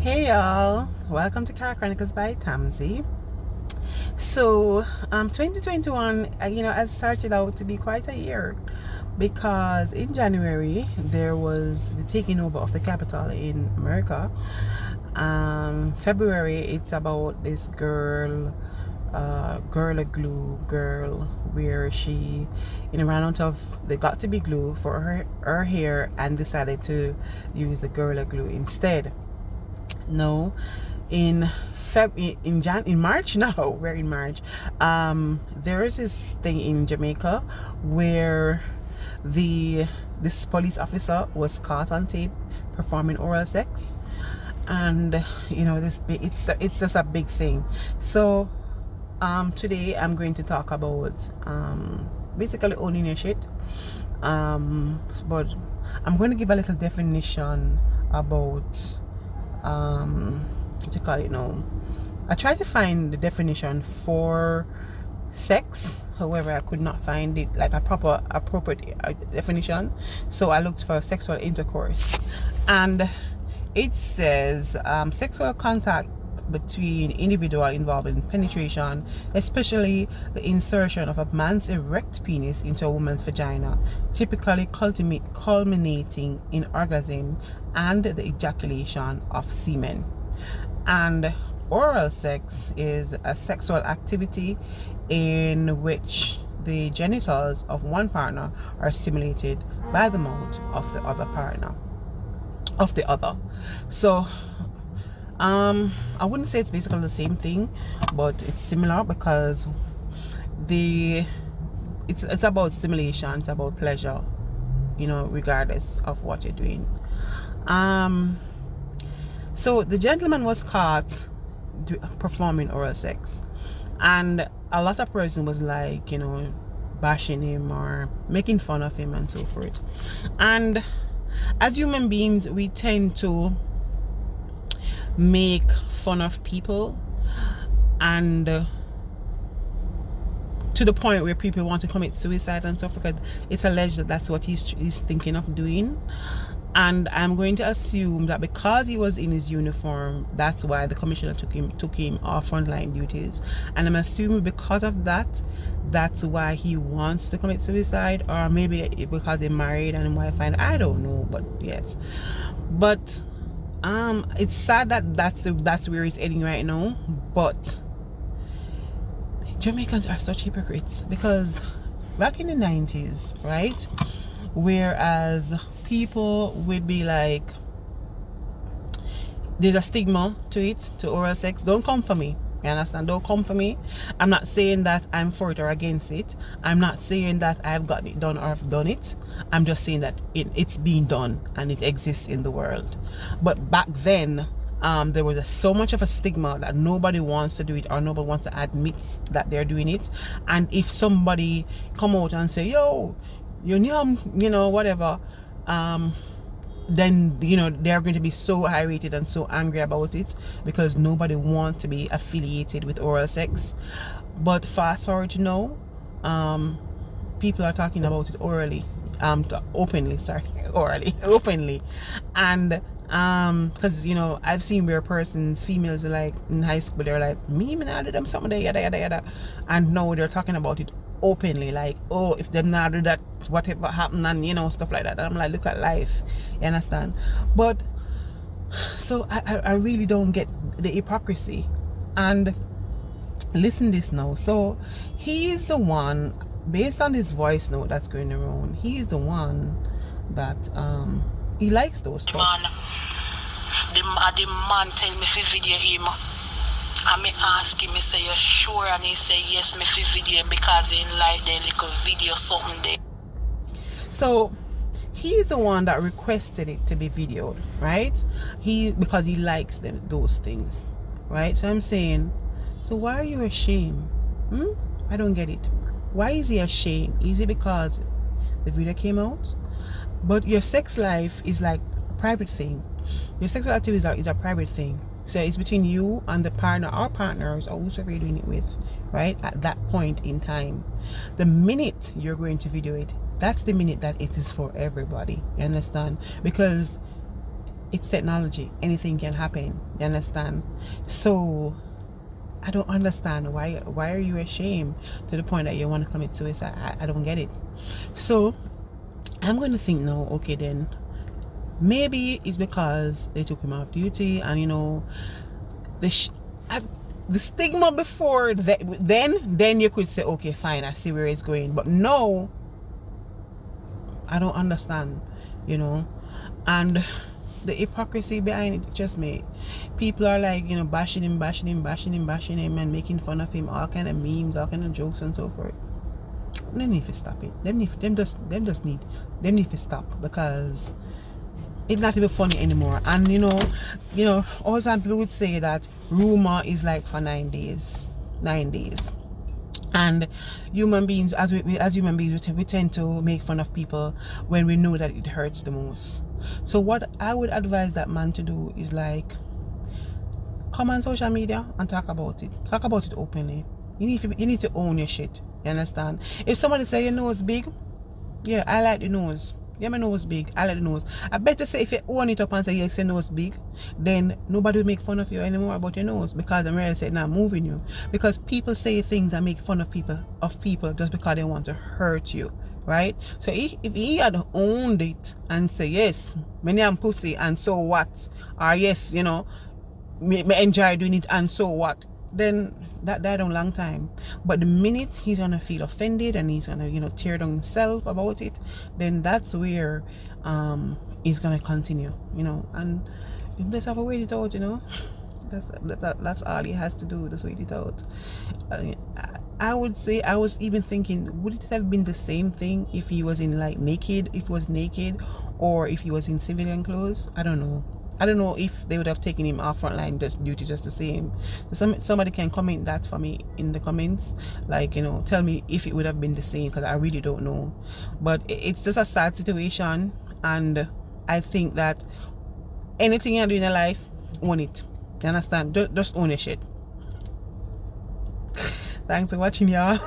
Hey y'all, welcome to Car Chronicles by Tamzy. So, 2021, has started out to be quite a year because in January there was the taking over of the Capitol in America. February, it's about this girl, Gorilla Glue girl, where she, ran out of they got to be glue for her hair and decided to use the Gorilla Glue instead. No, in in March now. We're in March. There is this thing in Jamaica where the this police officer was caught on tape performing oral sex, and it's just a big thing. So today I'm going to talk about basically owning your shit. But I'm going to give a little definition about what you call it now. I tried to find the definition for sex, however I could not find it like a proper appropriate definition. So I looked for sexual intercourse, and it says sexual contact between individual involved in penetration, especially the insertion of a man's erect penis into a woman's vagina, typically culminating in orgasm and the ejaculation of semen. And oral sex is a sexual activity in which the genitals of one partner are stimulated by the mouth of the other. So I wouldn't say it's basically the same thing, but it's similar because it's about stimulation, it's about pleasure, regardless of what you're doing. So the gentleman was caught performing oral sex, and a lot of person was like, bashing him or making fun of him and so forth. And as human beings, we tend to make fun of people, and to the point where people want to commit suicide and stuff, because it's alleged that that's what he's thinking of doing. And I'm going to assume that because he was in his uniform, that's why the commissioner took him off frontline duties. And I'm assuming because of that, that's why he wants to commit suicide, or maybe because he's married and wife, and I don't know. But yes, but it's sad that that's where he's heading right now. But Jamaicans are such hypocrites, because back in the 90s, right, whereas people would be like, there's a stigma to it, to oral sex. Don't come for me, you understand? Don't come for me. I'm not saying that I'm for it or against it. I'm not saying that I've gotten it done or I've done it. I'm just saying that it's being done and it exists in the world. But back then, there was so much of a stigma that nobody wants to do it, or nobody wants to admit that they're doing it. And if somebody come out and say, yo, whatever, then they're going to be so irritated and so angry about it, because nobody wants to be affiliated with oral sex. But fast forward to now, people are talking about it openly, openly. And because I've seen where females are like in high school, they're like, me I did them something, yada yada yada, and now they're talking about it openly, like, oh, if them not do that, whatever happened, and stuff like that. And I'm like, look at life, you understand? But so I really don't get the hypocrisy. And listen this now. So he's the one, based on his voice note that's going around, he's the one that he likes those stuff. The man tell me fi video him, and me ask him, me say, you sure? And he say, yes, me fi video him because he like the little video something there. So he's the one that requested it to be videoed, right? Because he likes those things, right? So I'm saying, so why are you ashamed? I don't get it. Why is he ashamed? Is it because the video came out? But your sex life is like a private thing. Your sexual activity is a private thing. So it's between you and the partner or partners or whoever you're doing it with, right? At that point in time. The minute you're going to video it, that's the minute that it is for everybody. You understand? Because it's technology. Anything can happen. You understand? So I don't understand why are you ashamed to the point that you want to commit suicide? I don't get it. So I'm going to think now, okay then, maybe it's because they took him off duty, and the the stigma before that, then you could say, okay, fine, I see where it's going. But no, I don't understand, and the hypocrisy behind it just me. People are like, bashing him, and making fun of him, all kind of memes, all kind of jokes and so forth. They need to stop it. Them need to stop, because it's not even funny anymore. And all the time people would say that rumor is like for 9 days. 9 days. And human beings, as human beings, we tend to make fun of people when we know that it hurts the most. So what I would advise that man to do is like, come on social media and talk about it. Talk about it openly. You need to own your shit. You understand? If somebody say your nose big, yeah, I like the nose. Yeah, my nose big. I like the nose. I better say, if you own it up and say, yes, your nose big, then nobody will make fun of you anymore about your nose, because I'm ready to say, now moving you. Because people say things and make fun of people just because they want to hurt you, right? So if he had owned it and say, yes, many am pussy and so what, or yes, me enjoy doing it and so what, then that died on a long time. But the minute he's gonna feel offended and he's gonna tear down himself about it, then that's where he's gonna continue, and you just have to wait it out. That's all he has to do, just wait it out. I would say, I was even thinking, would it have been the same thing if he was in if he was naked, or if he was in civilian clothes? I don't know if they would have taken him off frontline duty just the same. Somebody can comment that for me in the comments, tell me if it would have been the same, because I really don't know. But it's just a sad situation, and I think that anything you do in your life, own it. You understand? Just own your shit. Thanks for watching, y'all.